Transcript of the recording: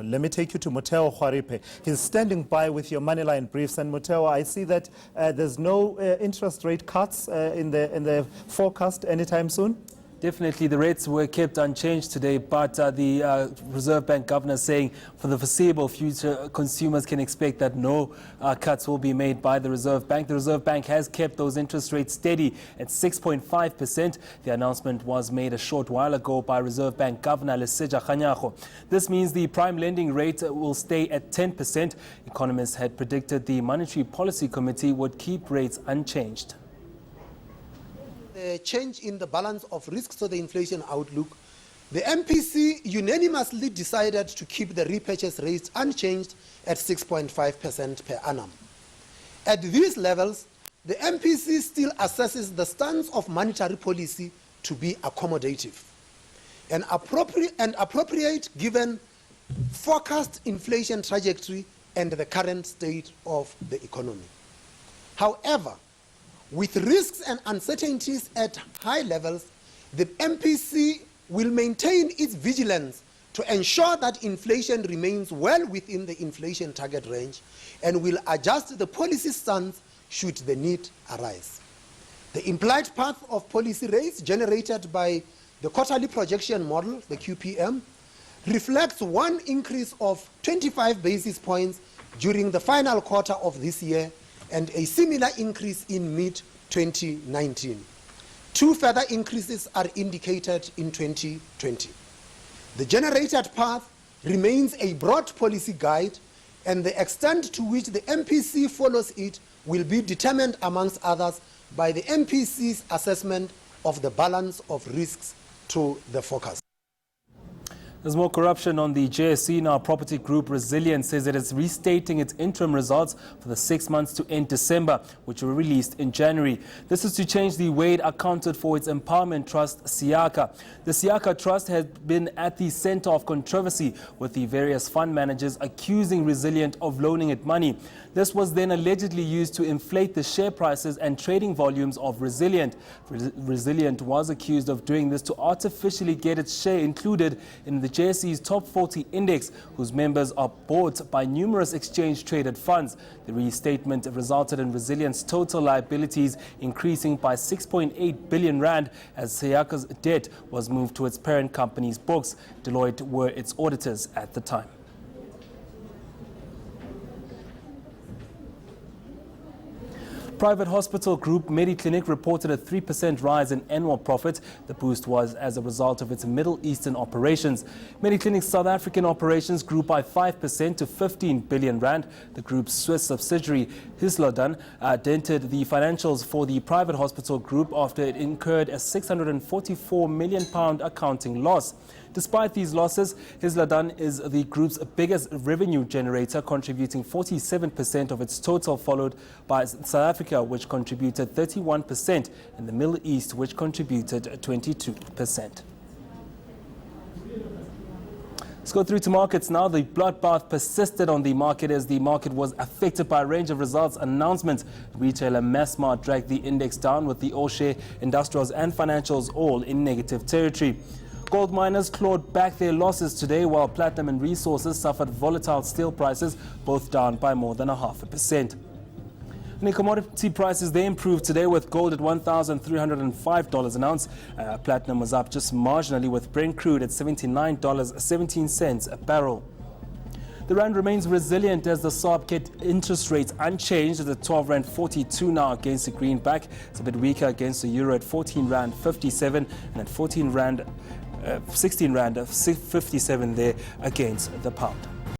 Let me take you to Motheo Khoaripe. He's standing by with your Moneyline briefs. And Motheo, I see that there's no interest rate cuts in the forecast anytime soon. Definitely, the rates were kept unchanged today, but the Reserve Bank governor saying for the foreseeable future, consumers can expect that no cuts will be made by the Reserve Bank. The Reserve Bank has kept those interest rates steady at 6.5%. The announcement was made a short while ago by Reserve Bank Governor Lesetja Kganyago. This means the prime lending rate will stay at 10%. Economists had predicted the Monetary Policy Committee would keep rates unchanged. The change in the balance of risks to the inflation outlook, the MPC unanimously decided to keep the repurchase rates unchanged at 6.5% per annum. At these levels, the MPC still assesses the stance of monetary policy to be accommodative and appropriate given forecast inflation trajectory and the current state of the economy. However, with risks and uncertainties at high levels, the MPC will maintain its vigilance to ensure that inflation remains well within the inflation target range and will adjust the policy stance should the need arise. The implied path of policy rates generated by the quarterly projection model, the QPM, reflects one increase of 25 basis points during the final quarter of this year and a similar increase in mid-2019. Two further increases are indicated in 2020. The generated path remains a broad policy guide, and the extent to which the MPC follows it will be determined, amongst others, by the MPC's assessment of the balance of risks to the forecast. There's more corruption on the JSE now. Property group Resilient says it is restating its interim results for the 6 months to end December, which were released in January. This is to change the way it accounted for its empowerment trust, Siaka. The Siaka Trust has been at the center of controversy, with the various fund managers accusing Resilient of loaning it money. This was then allegedly used to inflate the share prices and trading volumes of Resilient. Resilient was accused of doing this to artificially get its share included in the JSE's top 40 index, whose members are bought by numerous exchange-traded funds. The restatement resulted in Resilient's total liabilities increasing by 6.8 billion rand as Siaka's debt was moved to its parent company's books. Deloitte were its auditors at the time. Private hospital group Mediclinic reported a 3% rise in annual profit. The boost was as a result of its Middle Eastern operations. Mediclinic's South African operations grew by 5% to 15 billion rand. The group's Swiss subsidiary Hislodan dented the financials for the private hospital group after it incurred a £644 million accounting loss. Despite these losses, Hislodan is the group's biggest revenue generator, contributing 47% of its total, followed by South Africa, which contributed 31%, and the Middle East, which contributed 22%. Let's go through to markets now. The bloodbath persisted on the market as the market was affected by a range of results announcements. Retailer Massmart dragged the index down, with the all-share industrials and financials all in negative territory. Gold miners clawed back their losses today, while platinum and resources suffered volatile steel prices, both down by more than 0.5%. And in commodity prices, they improved today, with gold at $1,305 an ounce. Platinum was up just marginally, with Brent crude at $79.17 a barrel. The rand remains resilient as the Sarb kept interest rates unchanged at 12 rand 42 now against the greenback. It's a bit weaker against the euro at 14 rand 57 and at 16 rand 57 there against the pound.